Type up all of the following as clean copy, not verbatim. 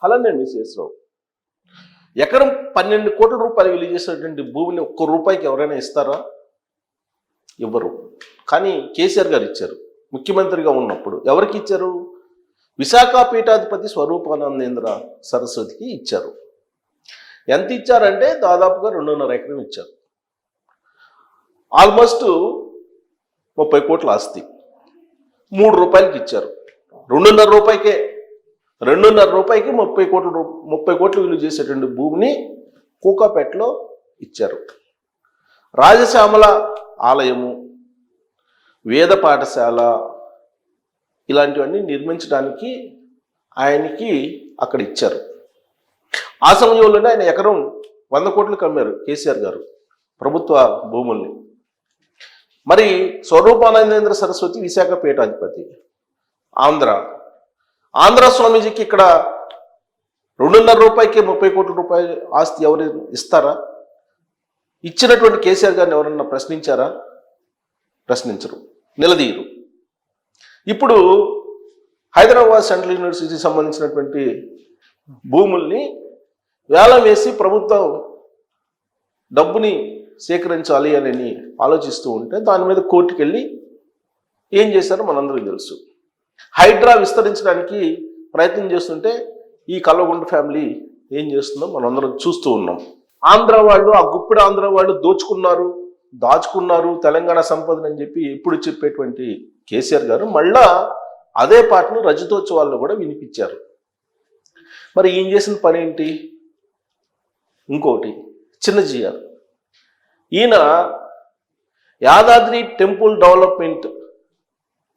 అలానే మిస్ఎస్రావు ఎకరం 12 కోట్ల రూపాయలు విలువ చేసేటువంటి భూమిని ఒక్క రూపాయికి ఎవరైనా ఇస్తారా? ఇవ్వరు. కానీ కేసీఆర్ గారు ఇచ్చారు. ముఖ్యమంత్రిగా ఉన్నప్పుడు ఎవరికి ఇచ్చారు? విశాఖ పీఠాధిపతి స్వరూపానందేంద్ర సరస్వతికి ఇచ్చారు. ఎంత ఇచ్చారంటే దాదాపుగా 2.5 ఎకరం ఇచ్చారు. ఆల్మోస్ట్ 30 కోట్ల ఆస్తి 3 రూపాయలకి ఇచ్చారు. 2.5 రూపాయికి 30 కోట్లు విలువ చేసేటువంటి భూమిని కూకాపేటలో ఇచ్చారు. రాజశ్యామల ఆలయము, వేద పాఠశాల ఇలాంటివన్నీ నిర్మించడానికి ఆయనకి అక్కడ ఇచ్చారు. ఆ సమయంలోనే ఆయన ఎకరం 100 కోట్లకు అమ్మారు కేసీఆర్ గారు ప్రభుత్వ భూముల్ని. మరి స్వరూపానందేంద్ర సరస్వతి విశాఖ పీఠాధిపతి, ఆంధ్ర స్వామీజీకి ఇక్కడ 2.5 రూపాయికి 30 కోట్ల రూపాయల ఆస్తి ఎవరు ఇస్తారా? ఇచ్చినటువంటి కేసీఆర్ గారిని ఎవరన్నా ప్రశ్నించారా? ప్రశ్నించరు, నిలదీయరు. ఇప్పుడు హైదరాబాద్ సెంట్రల్ యూనివర్సిటీకి సంబంధించినటువంటి భూముల్ని వేలం వేసి ప్రభుత్వం డబ్బుని సేకరించాలి అని ఆలోచిస్తూ ఉంటే దాని మీద కోర్టుకు వెళ్ళి ఏం చేశారో మనందరికీ తెలుసు. హైడ్రా విస్తరించడానికి ప్రయత్నం చేస్తుంటే ఈ కల్వకుంట్ల ఫ్యామిలీ ఏం చేస్తుందో మనందరం చూస్తూ ఉన్నాం. ఆంధ్ర వాళ్ళు, ఆ గుప్పిడి ఆంధ్ర వాళ్ళు దాచుకున్నారు తెలంగాణ సంపదని అని చెప్పి ఎప్పుడు చెప్పేటువంటి కేసీఆర్ గారు మళ్ళా అదే పాటను రజతోత్సవాల్లో కూడా వినిపించారు. మరి ఈయన చేసిన పని ఏంటి? ఇంకోటి చిన్నజీఆర్, ఈయన యాదాద్రి టెంపుల్ డెవలప్మెంట్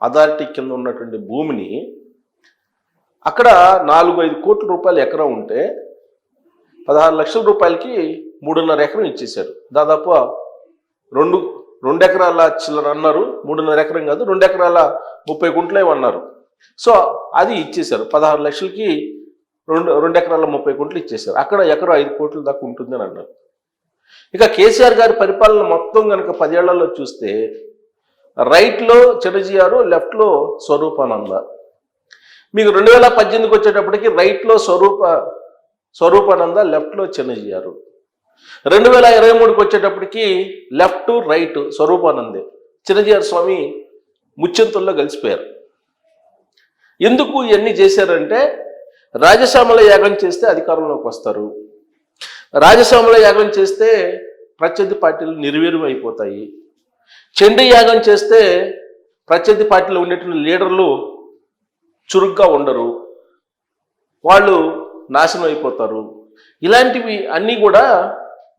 అథారిటీ కింద ఉన్నటువంటి భూమిని అక్కడ 4-5 కోట్ల రూపాయలు ఎకరం ఉంటే 16 లక్షల రూపాయలకి 3.5 ఎకరం ఇచ్చేశారు. దాదాపు 2 ఎకరాల చిల్లర అన్నారు, 3.5 ఎకరం కాదు, 2 ఎకరాల 30 గుంటలే అన్నారు. సో అది ఇచ్చేశారు. 16 లక్షలకి 2 ఎకరాల 30 గుంటలు ఇచ్చేశారు. అక్కడ ఎకరం 5 కోట్ల దాకా ఉంటుందని అన్నారు. ఇక కేసీఆర్ గారి పరిపాలన మొత్తం కనుక 10 ఏళ్లలో చూస్తే రైట్లో చిరంజీవి, లెఫ్ట్లో స్వరూపానంద. మీకు 2018కి వచ్చేటప్పటికి రైట్లో స్వరూపానంద, లెఫ్ట్లో చిరంజీవి. 2023కి వచ్చేటప్పటికి లెఫ్ట్ రైట్ స్వరూపానందే. చిరంజీవి స్వామి ముచ్చెంతుల్లో కలిసిపోయారు. ఎందుకు ఇవన్నీ చేశారంటే రాజశ్యామల యాగం చేస్తే అధికారంలోకి వస్తారు, రాజశ్యామల యాగం చేస్తే ప్రత్యర్థి పార్టీలు నిర్వీర్యం అయిపోతాయి, చండీ యాగం చేస్తే ప్రత్యర్థి పార్టీలో ఉండేటువంటి లీడర్లు చురుగ్గా ఉండరు, వాళ్ళు నాశనం అయిపోతారు. ఇలాంటివి అన్నీ కూడా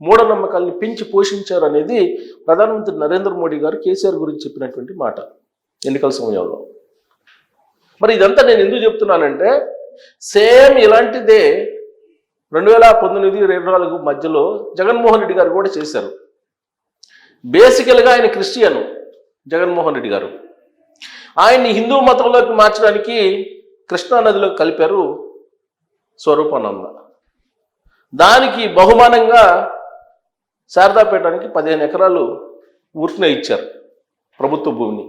మూఢనమ్మకాలని పెంచి పోషించారు అనేది ప్రధానమంత్రి నరేంద్ర మోడీ గారు కేసీఆర్ గురించి చెప్పినటువంటి మాట ఎన్నికల సమయంలో. మరి ఇదంతా నేను ఎందుకు చెప్తున్నానంటే సేమ్ ఇలాంటిదే 2019-24 మధ్యలో జగన్మోహన్ రెడ్డి గారు కూడా చేశారు. బేసికల్గా ఆయన క్రిస్టియన్ జగన్మోహన్ రెడ్డి గారు. ఆయన్ని హిందూ మతంలోకి మార్చడానికి కృష్ణానదిలో కలిపారు స్వరూపానంద. దానికి బహుమానంగా శారదాపేటానికి 15 ఎకరాలు ఊరికనే ఇచ్చారు ప్రభుత్వ భూమిని.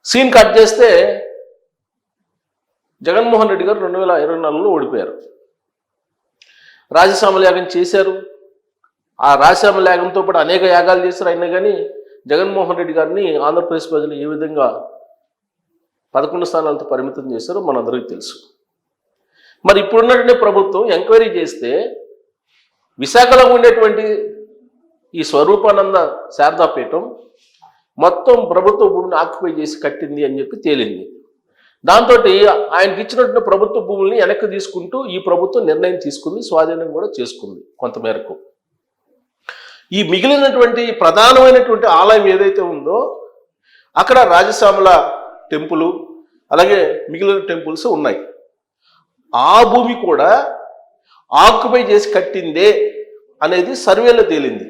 సీన్ కట్ చేస్తే జగన్మోహన్ రెడ్డి గారు 2024లో ఓడిపోయారు. రాజశ్యామల యాగం చేశారు. ఆ రాజశ్యామల యాగంతో పాటు అనేక యాగాలు చేశారు. అయినా కానీ జగన్మోహన్ రెడ్డి గారిని ఆంధ్రప్రదేశ్ ప్రజలు ఏ విధంగా 11 స్థానాలతో పరిమితం చేశారో మనందరికీ తెలుసు. మరి ఇప్పుడున్నటువంటి ప్రభుత్వం ఎంక్వైరీ చేస్తే విశాఖలో ఉండేటువంటి ఈ స్వరూపానంద శారదాపీఠం మొత్తం ప్రభుత్వ భూమిని ఆక్యుపై చేసి కట్టింది అని చెప్పి తేలింది. దాంతో ఆయనకి ఇచ్చినటువంటి ప్రభుత్వ భూముల్ని వెనక్కి తీసుకుంటూ ఈ ప్రభుత్వం నిర్ణయం తీసుకుంది, స్వాధీనం కూడా చేసుకుంది కొంతమేరకు. ఈ మిగిలినటువంటి ప్రధానమైనటువంటి ఆలయం ఏదైతే ఉందో అక్కడ రాజశ్యామల టెంపుల్ అలాగే మిగిలిన టెంపుల్స్ ఉన్నాయి. ఆ భూమి కూడా ఆక్యుపై చేసి కట్టిందే అనేది సర్వేలో తేలింది.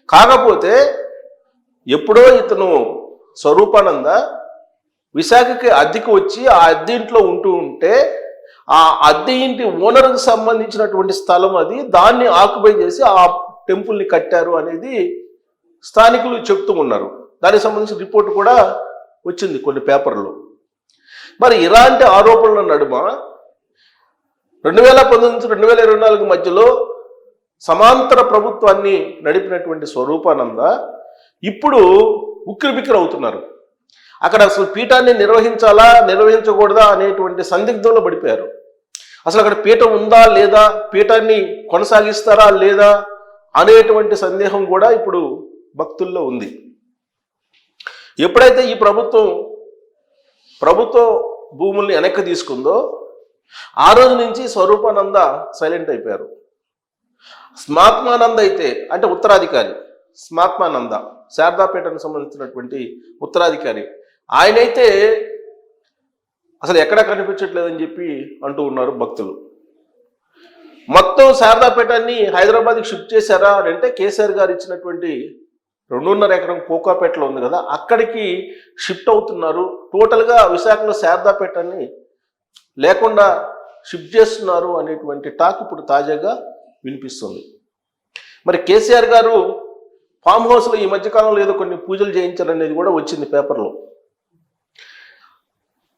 కాకపోతే ఎప్పుడో ఇతను స్వరూపానంద విశాఖకి అద్దెకు వచ్చి ఆ అద్దె ఇంట్లో ఉంటే ఆ అద్దె ఇంటి ఓనర్కి సంబంధించినటువంటి స్థలం అది, దాన్ని ఆక్యుపై చేసి ఆ టెంపుల్ని కట్టారు అనేది స్థానికులు చెప్తూ ఉన్నారు. దానికి సంబంధించిన రిపోర్ట్ కూడా వచ్చింది కొన్ని పేపర్లో. మరి ఇలాంటి ఆరోపణల నడుమ 2019 నుంచి 2024 మధ్యలో సమాంతర ప్రభుత్వాన్ని నడిపినటువంటి స్వరూపానంద ఇప్పుడు ఉక్కిరిబిక్కిరి అవుతున్నారు. అక్కడ అసలు పీఠాన్ని నిర్వహించాలా నిర్వహించకూడదా అనేటువంటి సందిగ్ధంలో పడిపోయారు. అసలు అక్కడ పీఠం ఉందా లేదా, పీఠాన్ని కొనసాగిస్తారా లేదా అనేటువంటి సందేహం కూడా ఇప్పుడు భక్తుల్లో ఉంది. ఎప్పుడైతే ఈ ప్రభుత్వ భూముల్ని వెనక్కి తీసుకుందో ఆ రోజు నుంచి స్వరూపానంద సైలెంట్ అయిపోయారు. స్మాత్మానంద అయితే అంటే ఉత్తరాధికారి, స్మాత్మానంద శారదాపేటకు సంబంధించినటువంటి ఉత్తరాధికారి, ఆయనైతే అసలు ఎక్కడా కనిపించట్లేదని చెప్పి అంటూ ఉన్నారు భక్తులు. మొత్తం శారదాపేటాన్ని హైదరాబాద్కి షిఫ్ట్ చేశారా అని అంటే కేసీఆర్ గారు ఇచ్చినటువంటి 2.5 ఎకరం కోకాపేటలో ఉంది కదా, అక్కడికి షిఫ్ట్ అవుతున్నారు. టోటల్గా విశాఖలో శారదాపేటని లేకుండా షిఫ్ట్ చేస్తున్నారు అనేటువంటి టాక్ ఇప్పుడు తాజాగా వినిపిస్తుంది. మరి కేసీఆర్ గారు ఫామ్ హౌస్లో ఈ మధ్యకాలంలో ఏదో కొన్ని పూజలు చేయించారనేది కూడా వచ్చింది పేపర్లో.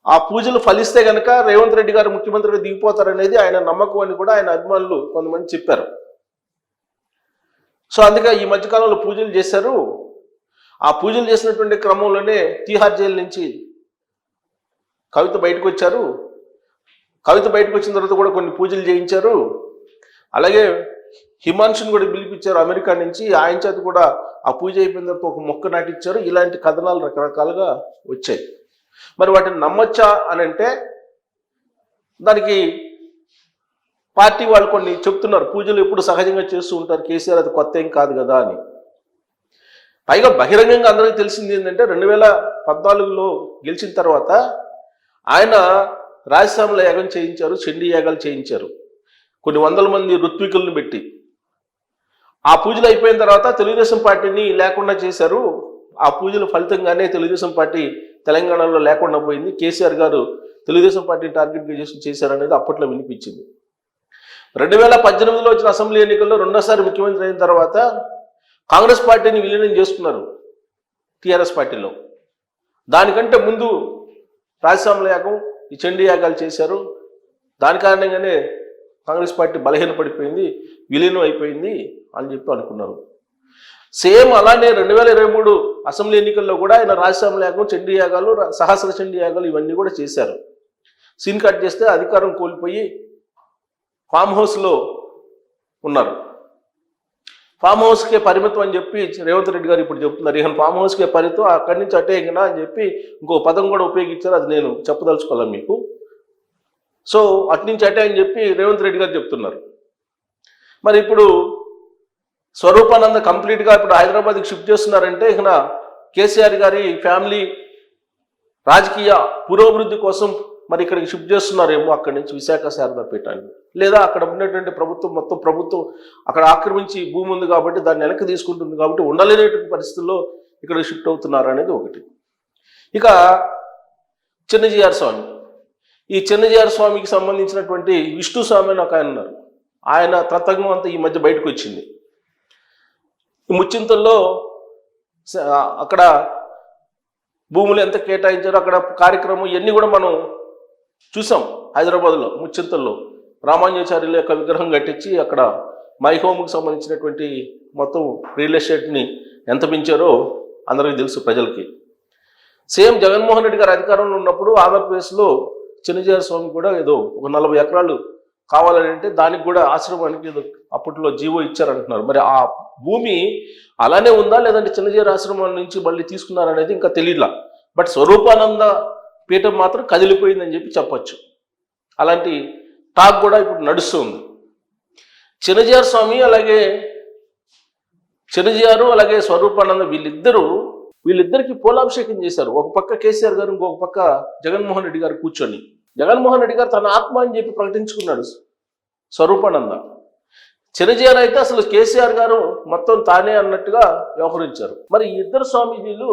ఆ పూజలు ఫలిస్తే కనుక రేవంత్ రెడ్డి గారు ముఖ్యమంత్రిగా దిగిపోతారనేది ఆయన నమ్మకం అని కూడా ఆయన అభిమానులు కొంతమంది చెప్పారు. సో అందుకే ఈ మధ్యకాలంలో పూజలు చేశారు. ఆ పూజలు చేసినటువంటి క్రమంలోనే తీహార్ జైలు నుంచి కవిత బయటకు వచ్చారు. కవిత బయటకు వచ్చిన తర్వాత కూడా కొన్ని పూజలు చేయించారు. అలాగే హిమాన్షుని కూడా పిలిపించారు అమెరికా నుంచి, ఆయన చేత కూడా ఆ పూజ అయిపోయిన తర్వాత ఒక మొక్క నాటించారు. ఇలాంటి కథనాలు రకరకాలుగా వచ్చాయి. మరి వాటిని నమ్మొచ్చా అని అంటే దానికి పార్టీ వాళ్ళు కొన్ని చెప్తున్నారు. పూజలు ఎప్పుడు సహజంగా చేస్తూ ఉంటారు, కేసీఆర్ అది కొత్త ఏం కాదు కదా అని. పైగా బహిరంగంగా అందరికీ తెలిసింది ఏంటంటే 2014లో గెలిచిన తర్వాత ఆయన రాజశ్యామల యాగం చేయించారు, చండీ యాగాలు చేయించారు, కొన్ని వందల మంది ఋత్వికులను పెట్టి. ఆ పూజలు అయిపోయిన తర్వాత తెలుగుదేశం పార్టీని లేకుండా చేశారు. ఆ పూజల ఫలితంగానే తెలుగుదేశం పార్టీ తెలంగాణలో లేకుండా పోయింది. కేసీఆర్ గారు తెలుగుదేశం పార్టీని టార్గెట్గా చేశారనేది అప్పట్లో వినిపించింది. 2018లో వచ్చిన అసెంబ్లీ ఎన్నికల్లో రెండోసారి ముఖ్యమంత్రి అయిన తర్వాత కాంగ్రెస్ పార్టీని విలీనం చేసుకున్నారు టీఆర్ఎస్ పార్టీలో. దానికంటే ముందు రాజశ్యామల యాగం, ఈ చండీ యాగాలు చేశారు. దాని కారణంగానే కాంగ్రెస్ పార్టీ బలహీనపడిపోయింది, విలీనం అయిపోయింది అని చెప్పి అనుకున్నారు. సేమ్ అలానే 2023 అసెంబ్లీ ఎన్నికల్లో కూడా ఆయన రాజశ్యామల యాగం, చండీ యాగాలు, సహస్ర చండీ యాగాలు ఇవన్నీ కూడా చేశారు. సీన్ కట్ చేస్తే అధికారం కోల్పోయి ఫామ్ హౌస్లో ఉన్నారు. ఫామ్ హౌస్కే పరిమితం అని చెప్పి రేవంత్ రెడ్డి గారు ఇప్పుడు చెప్తున్నారు. ఇక ఫామ్ హౌస్కే పరిమితం, అక్కడి నుంచి అటే ఎగినా అని చెప్పి ఇంకో పదం కూడా ఉపయోగించారు. అది నేను చెప్పదలుచుకోవాలి మీకు. సో అట్నుంచి అటే అని చెప్పి రేవంత్ రెడ్డి గారు చెప్తున్నారు. మరి ఇప్పుడు స్వరూపానంద కంప్లీట్గా ఇప్పుడు హైదరాబాద్కి షిఫ్ట్ చేస్తున్నారంటే ఇక కేసీఆర్ గారి ఫ్యామిలీ రాజకీయ పురోభివృద్ధి కోసం మరి ఇక్కడికి షిఫ్ట్ చేస్తున్నారేమో అక్కడి నుంచి విశాఖ శారదాపేటాన్ని. లేదా అక్కడ ఉన్నటువంటి మొత్తం ప్రభుత్వం అక్కడ ఆక్రమించి భూమి ఉంది కాబట్టి దాన్ని వెనక్కి తీసుకుంటుంది కాబట్టి ఉండలేనటువంటి పరిస్థితుల్లో ఇక్కడ షిఫ్ట్ అవుతున్నారు అనేది ఒకటి. ఇక చిన్నజీఆర్ స్వామి, ఈ చిన్నజీఆర్ స్వామికి సంబంధించినటువంటి విష్ణు స్వామి అని ఒక ఆయన ఉన్నారు. ఆయన తత్వం అంతా ఈ మధ్య బయటకు వచ్చింది. ఈ ముచ్చింతల్లో అక్కడ భూములు ఎంత కేటాయించారో అక్కడ కార్యక్రమం ఇవన్నీ కూడా మనం చూసాం. హైదరాబాద్లో ముచ్చింతల్లో రామాంజాచార్యుల యొక్క విగ్రహం కట్టించి అక్కడ మై హోమ్కి సంబంధించినటువంటి మొత్తం రియల్ ఎస్టేట్ని ఎంత పెంచారో అందరికీ తెలుసు ప్రజలకి. సేమ్ జగన్మోహన్ రెడ్డి గారు అధికారంలో ఉన్నప్పుడు ఆంధ్రప్రదేశ్లో చిన్నజీఆర్ స్వామి కూడా ఏదో ఒక 40 ఎకరాలు కావాలని అంటే దానికి కూడా ఆశ్రమానికి ఏదో అప్పట్లో జీవో ఇచ్చారంటున్నారు. మరి ఆ భూమి అలానే ఉందా లేదంటే చిన్నజీఆర్ ఆశ్రమం నుంచి మళ్ళీ తీసుకున్నారనేది ఇంకా తెలియట్లా. బట్ స్వరూపానంద పీఠం మాత్రం కదిలిపోయిందని చెప్పి చెప్పచ్చు. అలాంటి టాక్ కూడా ఇప్పుడు నడుస్తుంది. చిన్నజీఆర్ స్వామి అలాగే స్వరూపానంద వీళ్ళిద్దరికి పోలాభిషేకం చేశారు. ఒక పక్క కేసీఆర్ గారు, ఇంకొక పక్క జగన్మోహన్ రెడ్డి గారు కూర్చొని. జగన్మోహన్ రెడ్డి గారు తన ఆత్మ అని చెప్పి ప్రకటించుకున్నాడు స్వరూపానంద. చిన్నజీఆర్ అయితే అసలు కేసీఆర్ గారు మొత్తం తానే అన్నట్టుగా వ్యవహరించారు. మరి ఈ ఇద్దరు స్వామీజీలు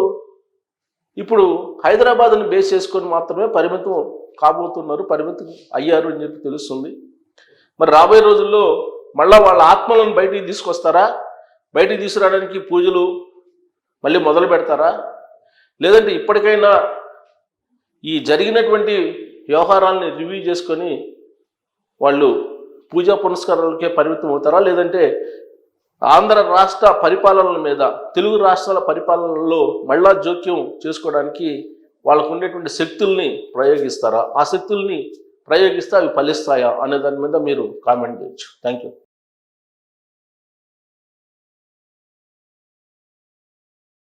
ఇప్పుడు హైదరాబాద్ని బేస్ చేసుకొని మాత్రమే పరిమితం కాబోతున్నారు, పరిమితం అయ్యారు అని చెప్పి తెలుస్తుంది. మరి రాబోయే రోజుల్లో మళ్ళా వాళ్ళ ఆత్మలను బయటికి తీసుకొస్తారా, బయటికి తీసుకురావడానికి పూజలు మళ్ళీ మొదలు పెడతారా, లేదంటే ఇప్పటికైనా ఈ జరిగినటువంటి వ్యవహారాలని రివ్యూ చేసుకొని వాళ్ళు పూజా పునస్కారాలకే పరిమితం అవుతారా, లేదంటే ఆంధ్ర రాష్ట్ర పరిపాలన మీద, తెలుగు రాష్ట్రాల పరిపాలనలో మళ్ళా జోక్యం చేసుకోవడానికి వాళ్ళకు ఉండేటువంటి శక్తుల్ని ప్రయోగిస్తారా? ఆ శక్తుల్ని ప్రయోగిస్తే అవి ఫలిస్తాయా అనే దాని మీద మీరు కామెంట్ చేయొచ్చు. Thank you.